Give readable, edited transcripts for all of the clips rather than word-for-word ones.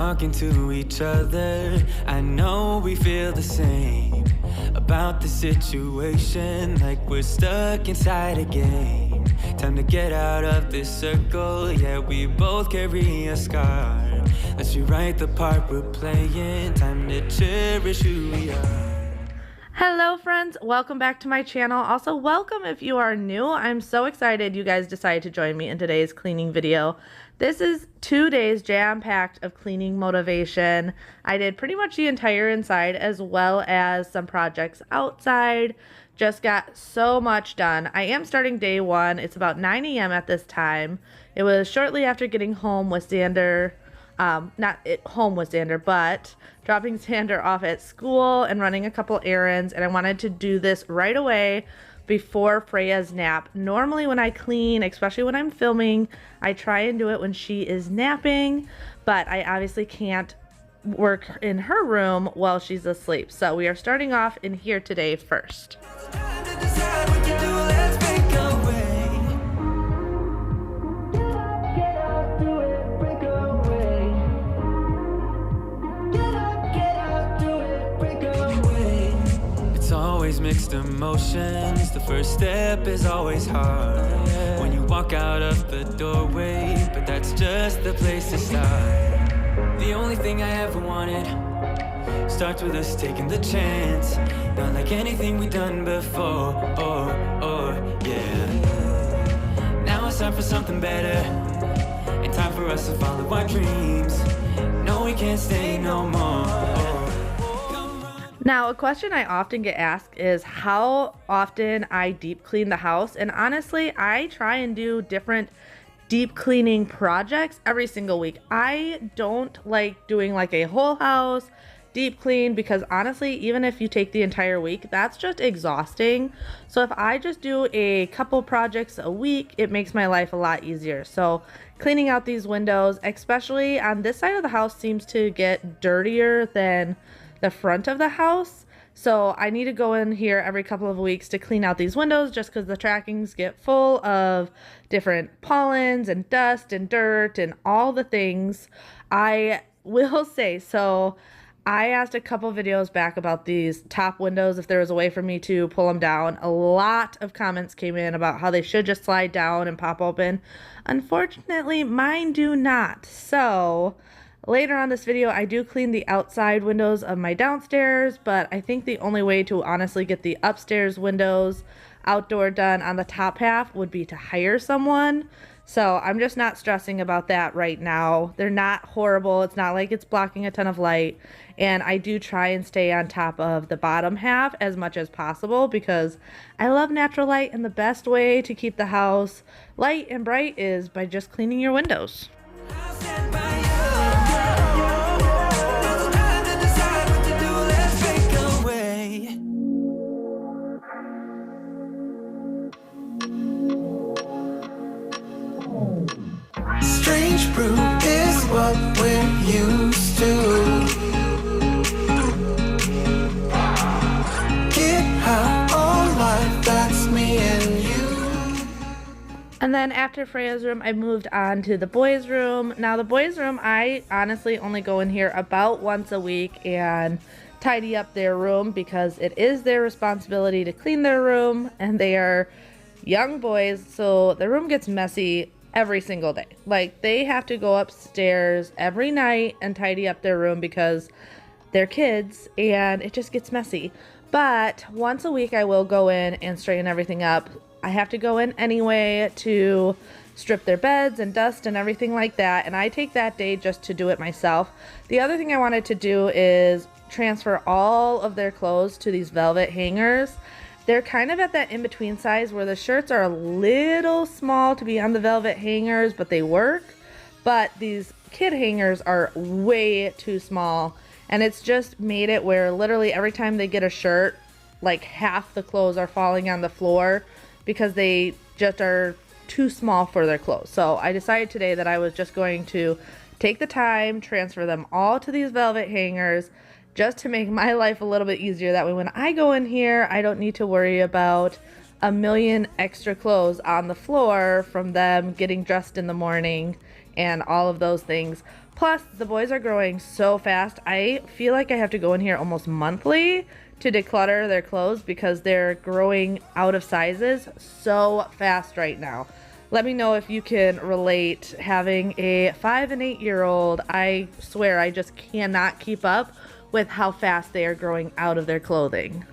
talking to each other. I know we feel the same about the situation, like we're stuck inside a game. Time to get out of this circle, yeah, we both carry a scar. Let's rewrite the part we're playing, time to cherish who we are. Hello friends, welcome back to my channel. Also welcome if you are new. I'm so excited you guys decided to join me in today's cleaning video. This is 2 days jam-packed of cleaning motivation. I did pretty much the entire inside as well as some projects outside. Just got so much done. I am starting day one. It's about 9 a.m. at this time. It was shortly after getting home with Xander. Not at home with Xander, but dropping Xander off at school and running a couple errands, and I wanted to do this right away before Freya's nap. Normally when I clean, especially when I'm filming, I try and do it when she is napping, but I obviously can't work in her room while she's asleep. So we are starting off in here today first. Mixed emotions, the first step is always hard when you walk out of the doorway, but that's just the place to start. The only thing I ever wanted starts with us taking the chance, not like anything we've done before. Yeah, now it's time for something better, and time for us to follow our dreams. No, we can't stay no more. Now, a question I often get asked is how often I deep clean the house. And honestly, I try and do different deep cleaning projects every single week. I don't like doing like a whole house deep clean because honestly, even if you take the entire week, that's just exhausting. So if I just do a couple projects a week, it makes my life a lot easier. So cleaning out these windows, especially on this side of the house, seems to get dirtier than the front of the house. So I need to go in here every couple of weeks to clean out these windows just because the trackings get full of different pollens and dust and dirt and all the things. I will say, so I asked a couple videos back about these top windows if there was a way for me to pull them down. A lot of comments came in about how they should just slide down and pop open. Unfortunately, mine do not. So later on this video, I do clean the outside windows of my downstairs, but I think the only way to honestly get the upstairs windows outdoor done on the top half would be to hire someone. So I'm just not stressing about that right now. They're not horrible. It's not like it's blocking a ton of light. And I do try and stay on top of the bottom half as much as possible because I love natural light, and the best way to keep the house light and bright is by just cleaning your windows. Strange brew is what we're used to. Get high all life, that's me and you. And then after Freya's room, I moved on to the boys' room. Now the boys' room, I honestly only go in here about once a week and tidy up their room because it is their responsibility to clean their room, and they are young boys, so the room gets messy every single day. Like, they have to go upstairs every night and tidy up their room because they're kids and it just gets messy. But once a week I will go in and straighten everything up. I have to go in anyway to strip their beds and dust and everything like that, and I take that day just to do it myself. The other thing I wanted to do is transfer all of their clothes to these velvet hangers. They're kind of at that in-between size where the shirts are a little small to be on the velvet hangers, but they work. But these kid hangers are way too small, and it's just made it where literally every time they get a shirt, like half the clothes are falling on the floor because they just are too small for their clothes. So I decided today that I was just going to take the time, transfer them all to these velvet hangers, just to make my life a little bit easier. That way when I go in here, I don't need to worry about a million extra clothes on the floor from them getting dressed in the morning and all of those things. Plus, the boys are growing so fast. I feel like I have to go in here almost monthly to declutter their clothes because they're growing out of sizes so fast right now. Let me know if you can relate having a 5 and 8-year-old. I swear I just cannot keep up with how fast they are growing out of their clothing.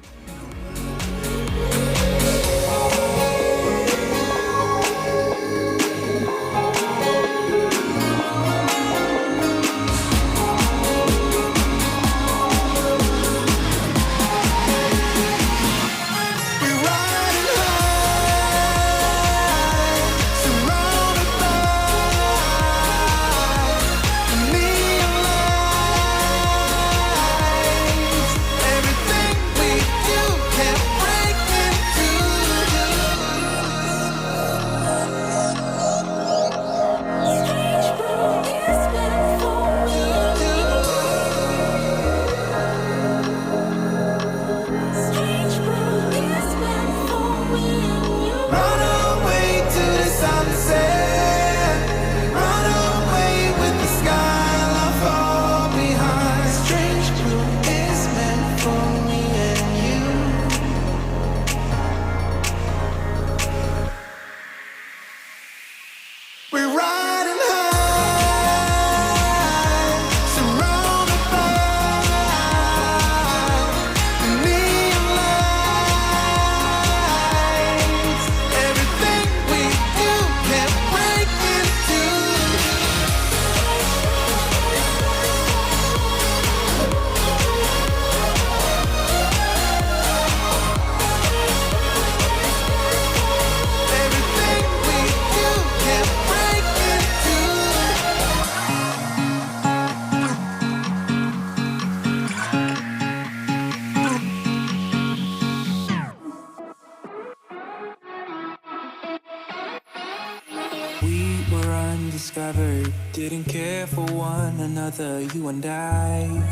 Undiscovered, didn't care for one another, you and I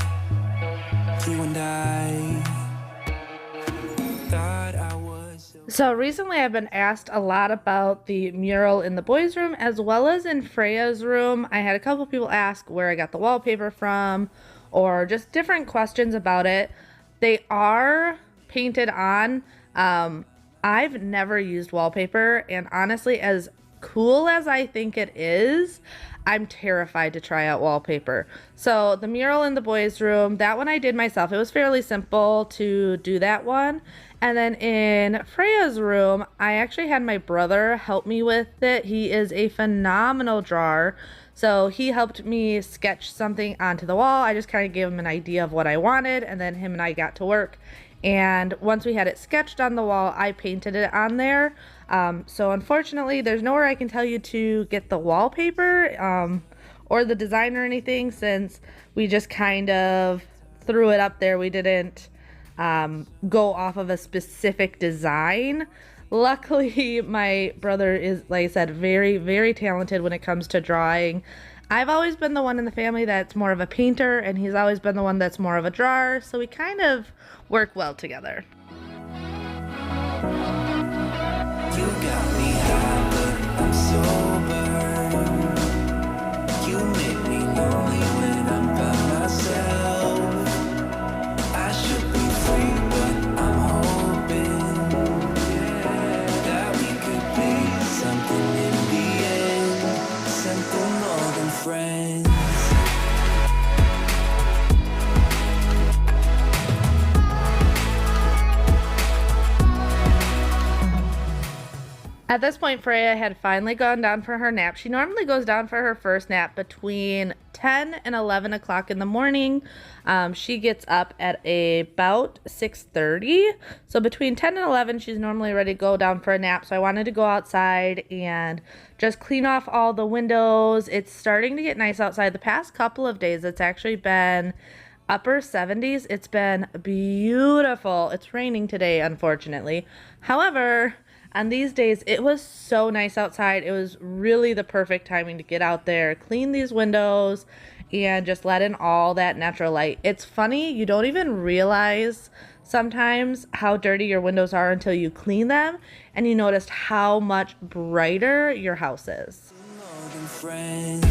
thought I was. So recently I've been asked a lot about the mural in the boys' room as well as in Freya's room. I had a couple people ask where I got the wallpaper from or just different questions about it. They are painted on. I've never used wallpaper, and honestly, as cool as I think it is, I'm terrified to try out wallpaper. So the mural in the boys' room, that one I did myself. It was fairly simple to do that one. And then in Freya's room, I actually had my brother help me with it. He is a phenomenal drawer. So he helped me sketch something onto the wall. I just kind of gave him an idea of what I wanted, and then him and I got to work. And once we had it sketched on the wall, I painted it on there. So unfortunately, there's nowhere I can tell you to get the wallpaper or the design or anything, since we just kind of threw it up there. We didn't go off of a specific design. Luckily, my brother is, like I said, very, very talented when it comes to drawing. I've always been the one in the family that's more of a painter, and he's always been the one that's more of a drawer, so we kind of work well together. You got me high, but I'm sober. You make me lonely when I'm by myself. I should be free, but I'm hoping that we could be something in the end, something more than friends. At this point, Freya had finally gone down for her nap. She normally goes down for her first nap between 10 and 11 o'clock in the morning. She gets up at about 6:30. So between 10 and 11, she's normally ready to go down for a nap. So I wanted to go outside and just clean off all the windows. It's starting to get nice outside. The past couple of days, it's actually been upper 70s. It's been beautiful. It's raining today, unfortunately. However, on these days, it was so nice outside. It was really the perfect timing to get out there, clean these windows, and just let in all that natural light. It's funny, you don't even realize sometimes how dirty your windows are until you clean them, and you notice how much brighter your house is. More than friends.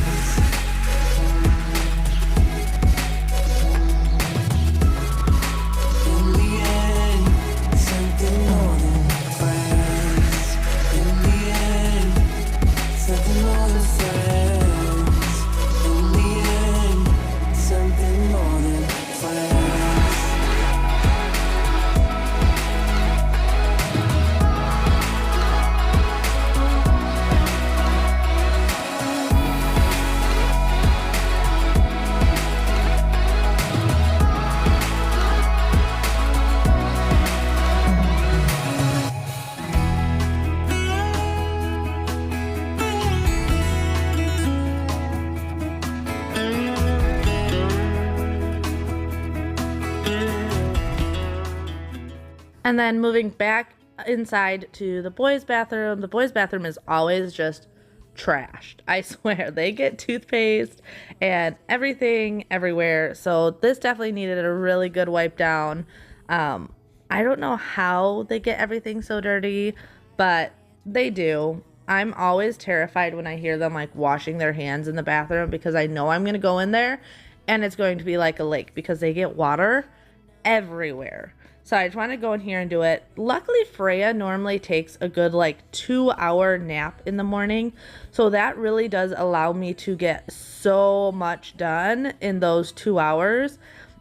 And then moving back inside to the boys' bathroom. The boys' bathroom is always just trashed. I swear, they get toothpaste and everything everywhere. So this definitely needed a really good wipe down. I don't know how they get everything so dirty, but they do. I'm always terrified when I hear them like washing their hands in the bathroom because I know I'm going to go in there and it's going to be like a lake because they get water everywhere. So I just want to go in here and do it. Luckily, Freya normally takes a good like 2-hour nap in the morning. So that really does allow me to get so much done in those 2 hours.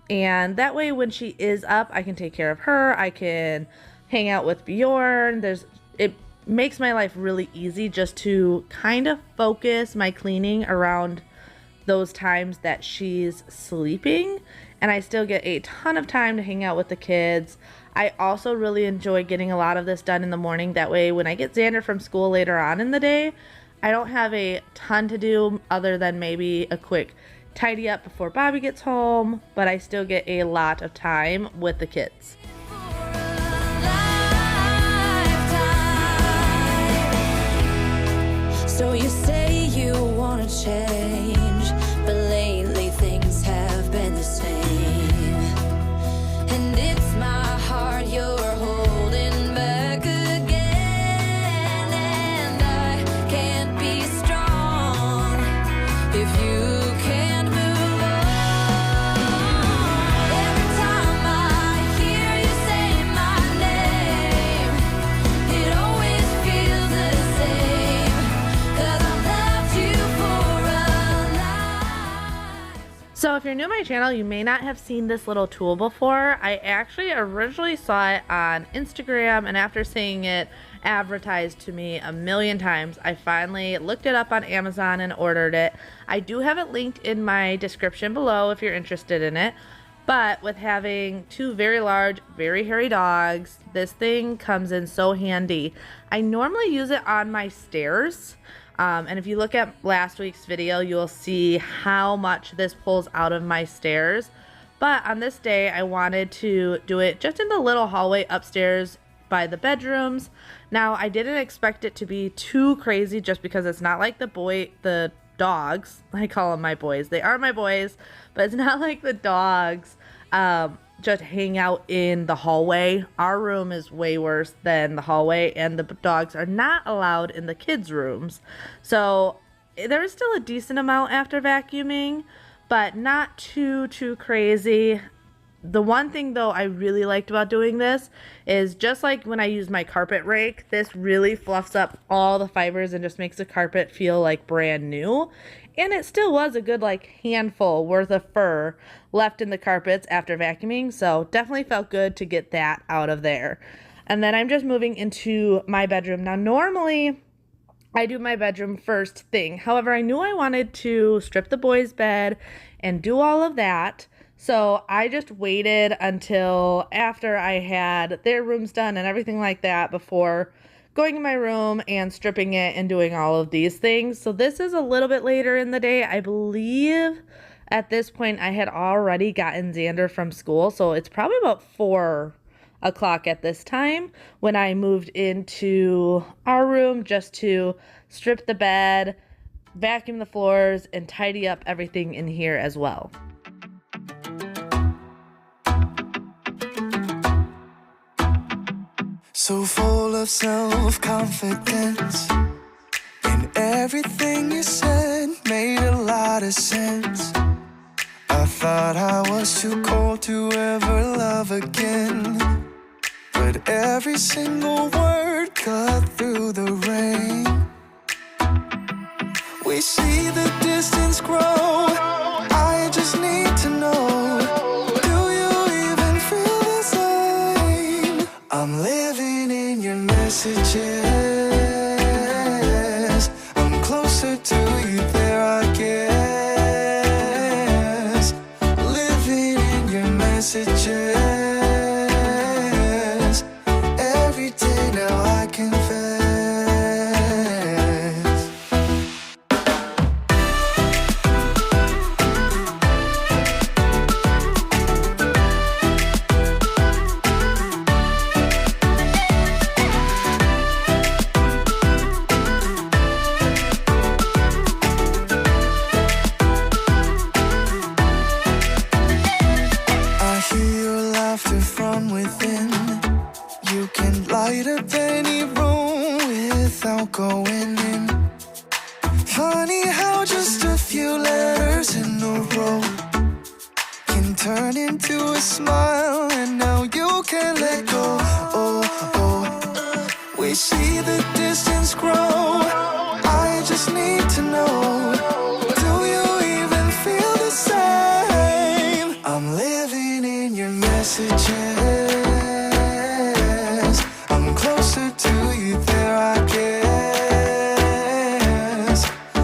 And that way when she is up, I can take care of her. I can hang out with Bjorn. It makes my life really easy just to kind of focus my cleaning around those times that she's sleeping, and I still get a ton of time to hang out with the kids. I also really enjoy getting a lot of this done in the morning. That way when I get Xander from school later on in the day, I don't have a ton to do other than maybe a quick tidy up before Bobby gets home, but I still get a lot of time with the kids. So you say you want to change, but lately things have been the same. And it's my heart you're holding back again. And I can't be strong if you can't move on. Every time I hear you say my name, it always feels the same. So if you're new to my channel, you may not have seen this little tool before. I actually originally saw it on Instagram, and after seeing it advertised to me a million times, I finally looked it up on Amazon and ordered it. I do have it linked in my description below if you're interested in it. But with having 2 very large, very hairy dogs, this thing comes in so handy. I normally use it on my stairs. And if you look at last week's video, you'll see how much this pulls out of my stairs. But on this day, I wanted to do it just in the little hallway upstairs by the bedrooms. Now, I didn't expect it to be too crazy just because it's not like the dogs. I call them my boys. They are my boys, but it's not like the dogs just hang out in the hallway. Our room is way worse than the hallway, and the dogs are not allowed in the kids' rooms. So there is still a decent amount after vacuuming, but not too crazy. The one thing though I really liked about doing this is just like when I use my carpet rake, this really fluffs up all the fibers and just makes the carpet feel like brand new. And it still was a good like handful worth of fur left in the carpets after vacuuming. So definitely felt good to get that out of there. And then I'm just moving into my bedroom. Now normally I do my bedroom first thing. However, I knew I wanted to strip the boys' bed and do all of that. So I just waited until after I had their rooms done and everything like that before going in my room and stripping it and doing all of these things. So this is a little bit later in the day. I believe at this point I had already gotten Xander from school. So it's probably about 4 o'clock at this time when I moved into our room just to strip the bed, vacuum the floors, and tidy up everything in here as well. So full of self-confidence, and everything you said made a lot of sense. I thought I was too cold to ever love again, but every single word cut through the rain. We see the distance grow, I just need to know, do you even feel the same? I'm living in your messages, I'm closer to you there I guess. Living in your messages, every day now I confess. from within. You can light up any room without going in. Funny how just a few letters in a row can turn into a smile, and now you can't let go. Oh, oh. We see the distance grow. I just need to know, do you even feel the same? I'm living in your messages. I'm closer to you there, I guess.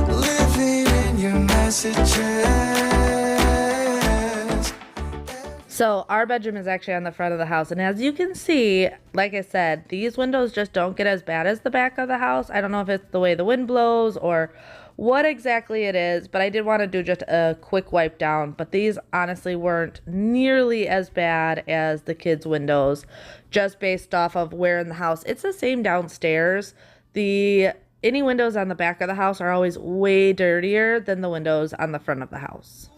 Living in your messages. So our bedroom is actually on the front of the house, and as you can see, like I said, these windows just don't get as bad as the back of the house. I don't know if it's the way the wind blows or what exactly it is, but I did want to do just a quick wipe down. But these honestly weren't nearly as bad as the kids' windows, just based off of where in the house. It's the same downstairs. Any windows on the back of the house are always way dirtier than the windows on the front of the house.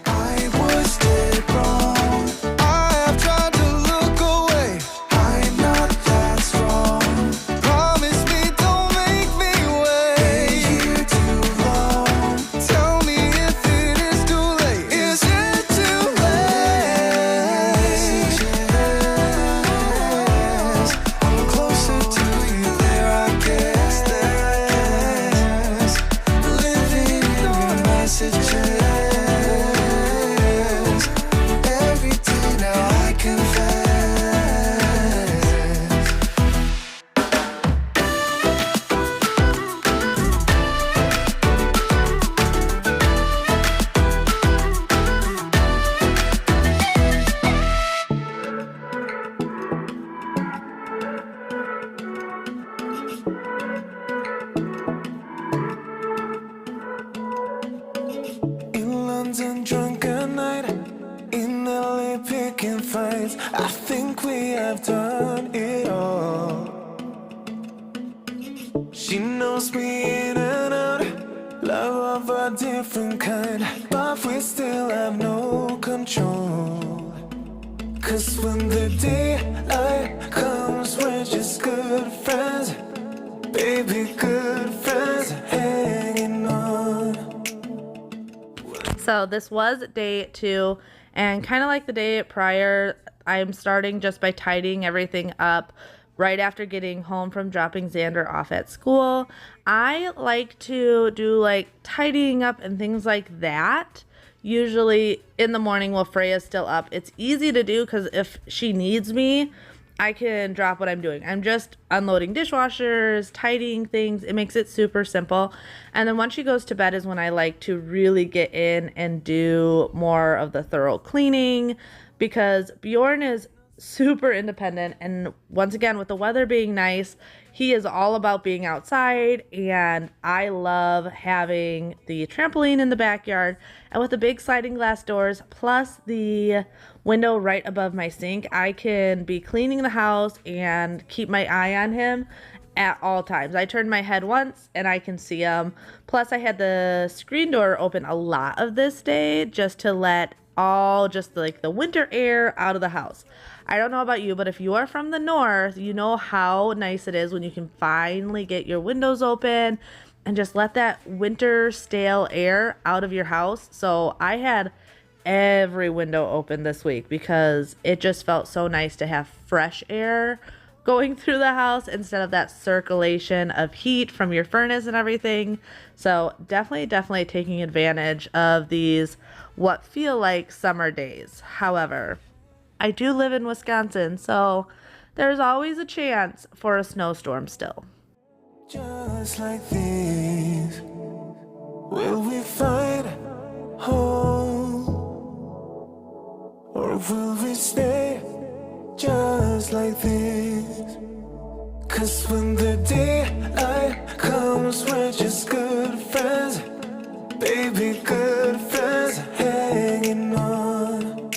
I was dead wrong. I have tried to look away. I'm not that strong. Promise me don't make me wait here too long. Tell me if it is too late. Is it too late? I'm closer to you there, I guess. Living in your messages. Drunk at night, in LA picking fights. I think we have done it all. She knows me in and out, love of a different kind, but we still have no control. Cause when the daylight comes, we're just good friends. Baby, good friends, hanging on. So this was day 2, and kind of like the day prior, I'm starting just by tidying everything up right after getting home from dropping Xander off at school. I like to do like tidying up and things like that usually in the morning while Freya's still up. It's easy to do because if she needs me, I can drop what I'm doing. I'm just unloading dishwashers, tidying things. It makes it super simple. And then once she goes to bed is when I like to really get in and do more of the thorough cleaning, because Bjorn is super independent. And once again, with the weather being nice, he is all about being outside. And I love having the trampoline in the backyard. And with the big sliding glass doors, plus the window right above my sink, I can be cleaning the house and keep my eye on him at all times. I turn my head once and I can see him. Plus I had the screen door open a lot of this day just to let all just like the winter air out of the house. I don't know about you, but if you are from the north, you know how nice it is when you can finally get your windows open and just let that winter stale air out of your house. So I had every window open this week because it just felt so nice to have fresh air going through the house instead of that circulation of heat from your furnace and everything. So definitely taking advantage of these what feel like summer days. However, I do live in Wisconsin, so there's always a chance for a snowstorm still. Just like this, will we find home? Or will we stay just like this? Cause when the daylight comes, we're just good friends. Baby, good friends, hanging on.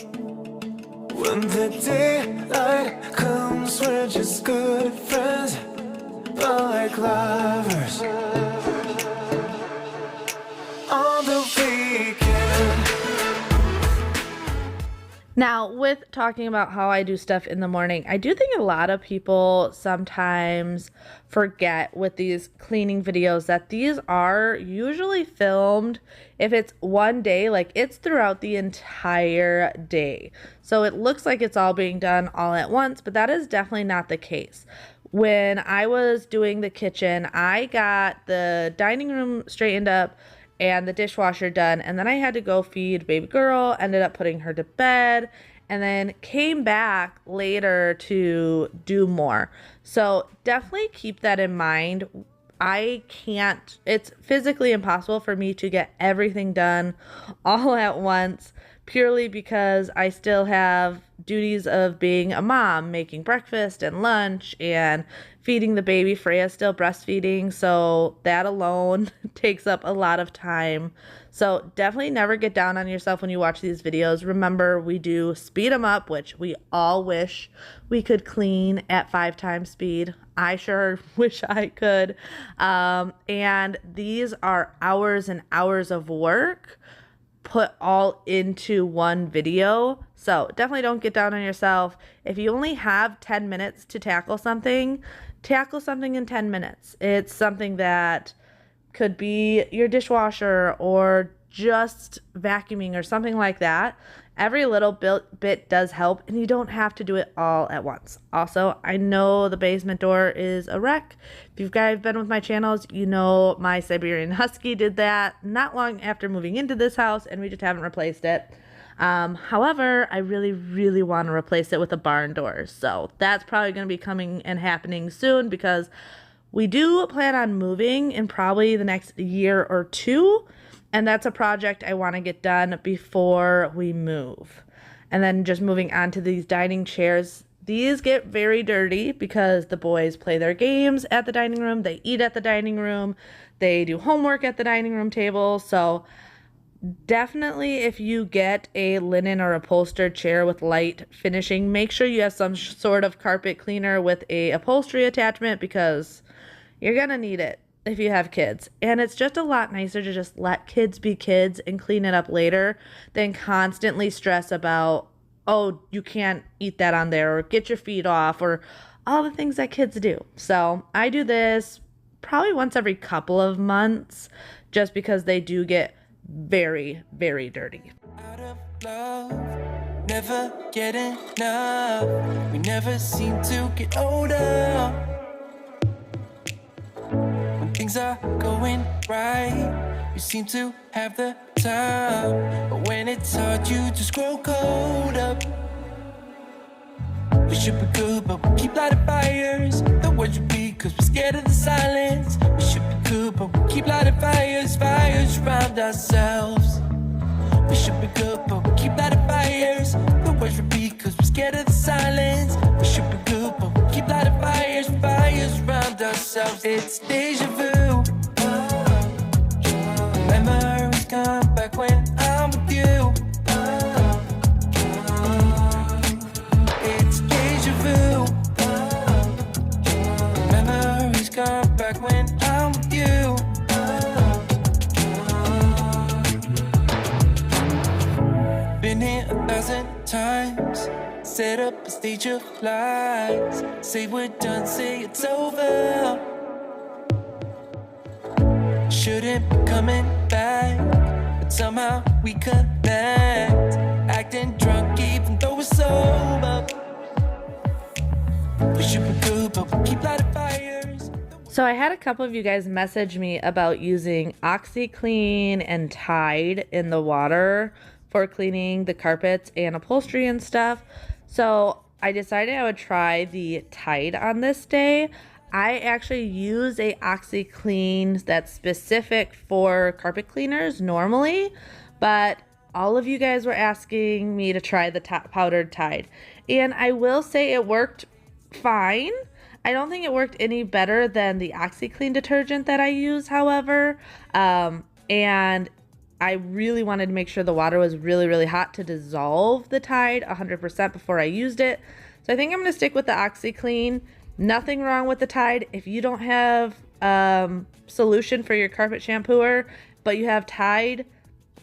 When the daylight comes, we're just good friends, but like lovers on the weekend. Now, with talking about how I do stuff in the morning, I do think a lot of people sometimes forget with these cleaning videos that these are usually filmed. If it's one day, like it's throughout the entire day. So it looks like it's all being done all at once, but that is definitely not the case. When I was doing the kitchen, I got the dining room straightened up and the dishwasher done, and then I had to go feed baby girl, ended up putting her to bed, and then came back later to do more. So definitely keep that in mind. It's physically impossible for me to get everything done all at once, purely because I still have duties of being a mom, making breakfast and lunch and feeding the baby. Freya's still breastfeeding, so that alone takes up a lot of time. So definitely never get down on yourself when you watch these videos. Remember, we do speed them up, which we all wish we could clean at 5 times speed. I sure wish I could. And these are hours and hours of work put all into one video. So definitely don't get down on yourself. If you only have 10 minutes to tackle something in 10 minutes. It's something that could be your dishwasher or just vacuuming or something like that. Every little bit does help, and you don't have to do it all at once. Also, I know the basement door is a wreck. If you guys have been with my channels, you know my Siberian Husky did that not long after moving into this house, and we just haven't replaced it. However, I really want to replace it with a barn door. So that's probably going to be coming and happening soon, because we do plan on moving in probably the next year or two. And that's a project I want to get done before we move. And then just moving on to these dining chairs. These get very dirty because the boys play their games at the dining room. They eat at the dining room. They do homework at the dining room table. So definitely, if you get a linen or upholstered chair with light finishing, make sure you have some sort of carpet cleaner with a upholstery attachment, because you're going to need it if you have kids. And it's just a lot nicer to just let kids be kids and clean it up later than constantly stress about, oh, you can't eat that on there, or get your feet off, or all the things that kids do. So I do this probably once every couple of months, just because they do get very dirty. Out of love, never get enough. We never seem to get older. When things are going right, you seem to have the time. But when it's hard, you just grow cold up. We should be good, but we keep lighting fires. The words repeat, cause we're scared of the silence. We should be good, but we keep lighting fires, fires around ourselves. We should be good, but we keep lighting fires. The words repeat, cause we're scared of the silence. We should be good, but we keep lighting fires, fires around ourselves. It's deja vu. Memories come back when I'm with you. It's deja vu. Memories come back when I'm with you. Been here 1,000 times. Set up a stage of lies. Say we're done, say it's over. Shouldn't be coming back, but somehow we connect. Acting drunk even though we're sober. We should be good, but we keep lighting fires. So I had a couple of you guys message me about using OxyClean and Tide in the water for cleaning the carpets and upholstery and stuff. So I decided I would try the Tide on this day. I actually use a OxyClean that's specific for carpet cleaners normally, but all of you guys were asking me to try the powdered Tide. And I will say it worked fine. I don't think it worked any better than the OxyClean detergent that I use, however. And I really wanted to make sure the water was really hot to dissolve the Tide 100% before I used it. So I think I'm going to stick with the OxyClean. Nothing wrong with the Tide. If you don't have solution for your carpet shampooer, but you have Tide,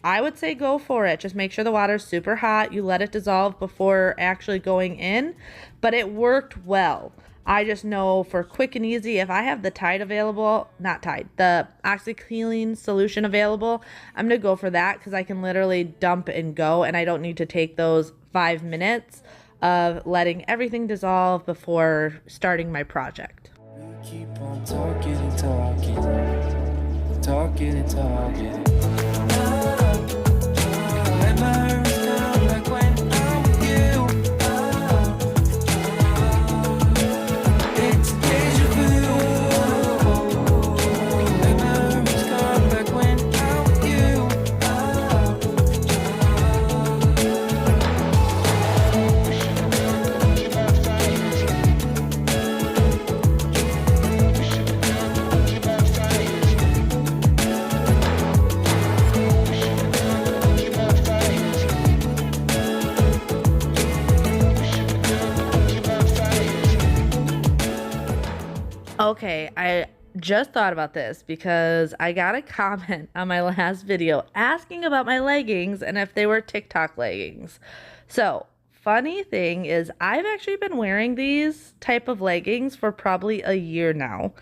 I would say go for it. Just make sure the water's super hot. You let it dissolve before actually going in, but it worked well. I just know for quick and easy, if I have the Tide available, not Tide, the OxyClean solution available, I'm going to go for that because I can literally dump and go, and I don't need to take those 5 minutes of letting everything dissolve before starting my project. Keep on talking and talking, talking and talking. Memories come back when I'm with you. It's deja vu. Memories come back when I'm with you. Okay, I just thought about this because I got a comment on my last video asking about my leggings and if they were TikTok leggings. So, funny thing is I've actually been wearing these type of leggings for probably a year now.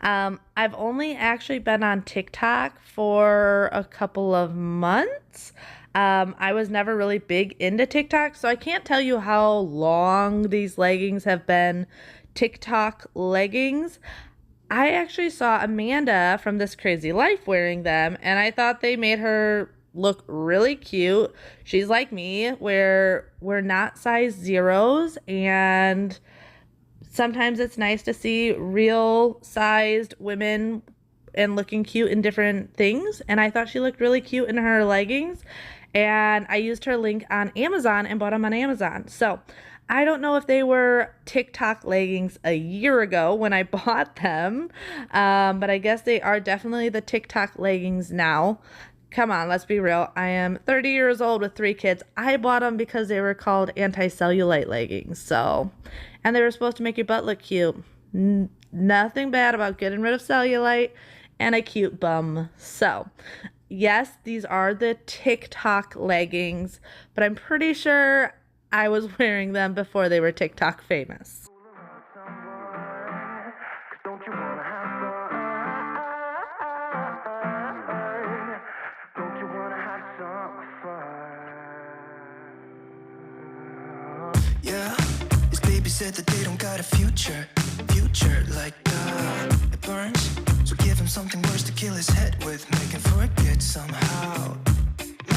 I've only actually been on TikTok for a couple of months. I was never really big into TikTok, so I can't tell you how long these leggings have been TikTok leggings. I actually saw Amanda from This Crazy Life wearing them, and I thought they made her look really cute. She's like me, where we're not size zeros, and sometimes it's nice to see real sized women and looking cute in different things. And I thought she looked really cute in her leggings, and I used her link on Amazon and bought them on Amazon. So I don't know if they were TikTok leggings a year ago when I bought them, but I guess they are definitely the TikTok leggings now. Come on, let's be real. I am 30 years old with 3 kids. I bought them because they were called anti-cellulite leggings. So, and they were supposed to make your butt look cute. Nothing bad about getting rid of cellulite and a cute bum. So, yes, these are the TikTok leggings, but I'm pretty sure I was wearing them before they were TikTok famous. Yeah, his baby said that they don't got a future like it burns. So give him something worse to kill his head with, make him forget somehow.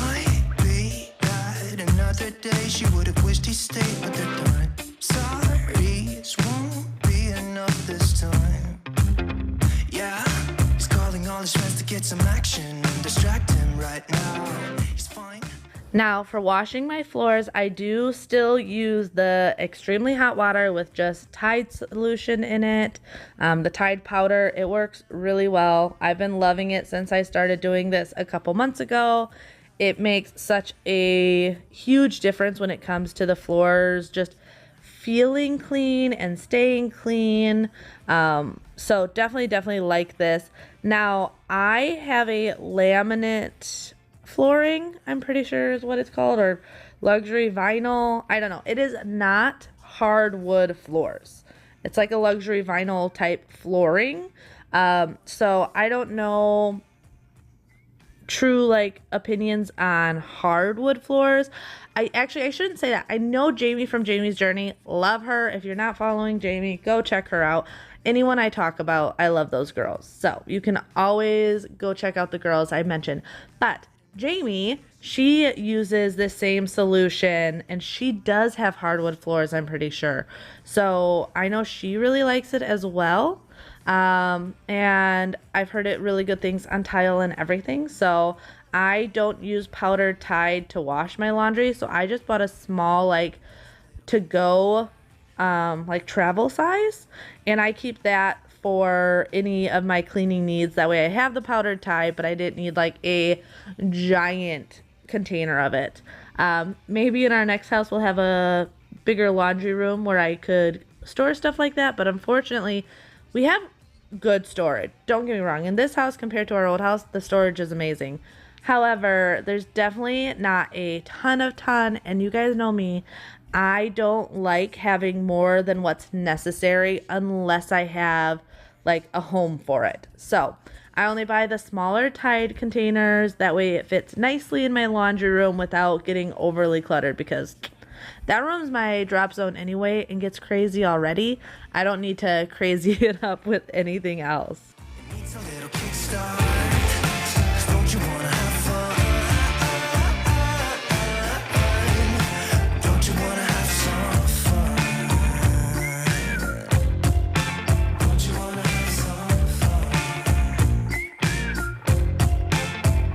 Might be that another day she would have wished he stayed, but they're done. Sorry's won't be enough this time. Yeah, he's calling all his friends to get some action and distract him right now. He's fine. Now, for washing my floors, I do still use the extremely hot water with just Tide solution in it. The Tide powder, it works really well. I've been loving it since I started doing this a couple months ago. It makes such a huge difference when it comes to the floors just feeling clean and staying clean. So definitely like this. Now, I have a laminate flooring, I'm pretty sure is what it's called, or luxury vinyl. I don't know. It is not hardwood floors. It's like a luxury vinyl type flooring. So I don't know true like opinions on hardwood floors. I shouldn't say that. I know Jamie from Jamie's Journey. Love her. If you're not following Jamie, go check her out. Anyone I talk about, I love those girls. So you can always go check out the girls I mentioned. But Jamie, she uses the same solution, and she does have hardwood floors, I'm pretty sure. So I know she really likes it as well. And I've heard it really good things on tile and everything. So I don't use powdered Tide to wash my laundry. So I just bought a small, like, to go, like travel size, and I keep that for any of my cleaning needs. That way I have the powdered Tide, but I didn't need like a giant container of it. Maybe in our next house we'll have a bigger laundry room where I could store stuff like that, but unfortunately we have good storage. Don't get me wrong, in this house compared to our old house, the storage is amazing. However, there's definitely not a ton, and you guys know me, I don't like having more than what's necessary unless I have like a home for it. So I only buy the smaller Tide containers. That way it fits nicely in my laundry room without getting overly cluttered, because that room's my drop zone anyway and gets crazy already. I don't need to crazy it up with anything else. Needs a little kickstart. 'Cause don't you wanna have fun? Don't you wanna have some fun? Don't you wanna have some fun?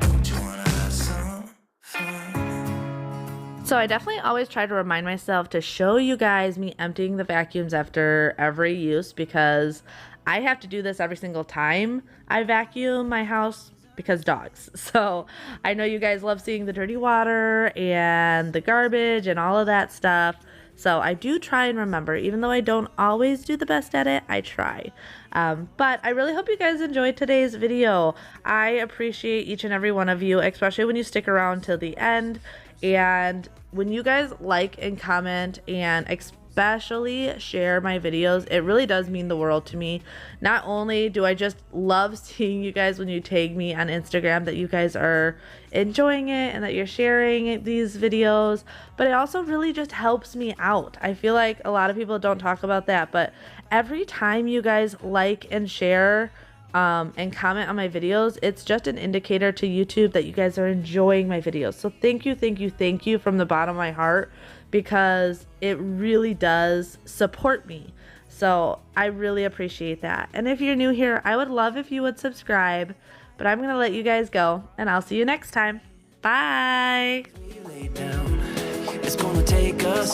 Don't you wanna have some fun? So I definitely always try to remind myself to show you guys me emptying the vacuums after every use, because I have to do this every single time I vacuum my house because dogs. So I know you guys love seeing the dirty water and the garbage and all of that stuff. So I do try and remember, even though I don't always do the best at it, I try. But I really hope you guys enjoyed today's video. I appreciate each and every one of you, especially when you stick around till the end. And when you guys like and comment and especially share my videos, it really does mean the world to me. Not only do I just love seeing you guys when you tag me on Instagram that you guys are enjoying it and that you're sharing these videos, but it also really just helps me out. I feel like a lot of people don't talk about that, but every time you guys like and share and comment on my videos, it's just an indicator to YouTube that you guys are enjoying my videos. So thank you from the bottom of my heart, because it really does support me. So I really appreciate that. And if you're new here, I would love if you would subscribe, but I'm gonna let you guys go, and I'll see you next time. Bye. It's gonna take us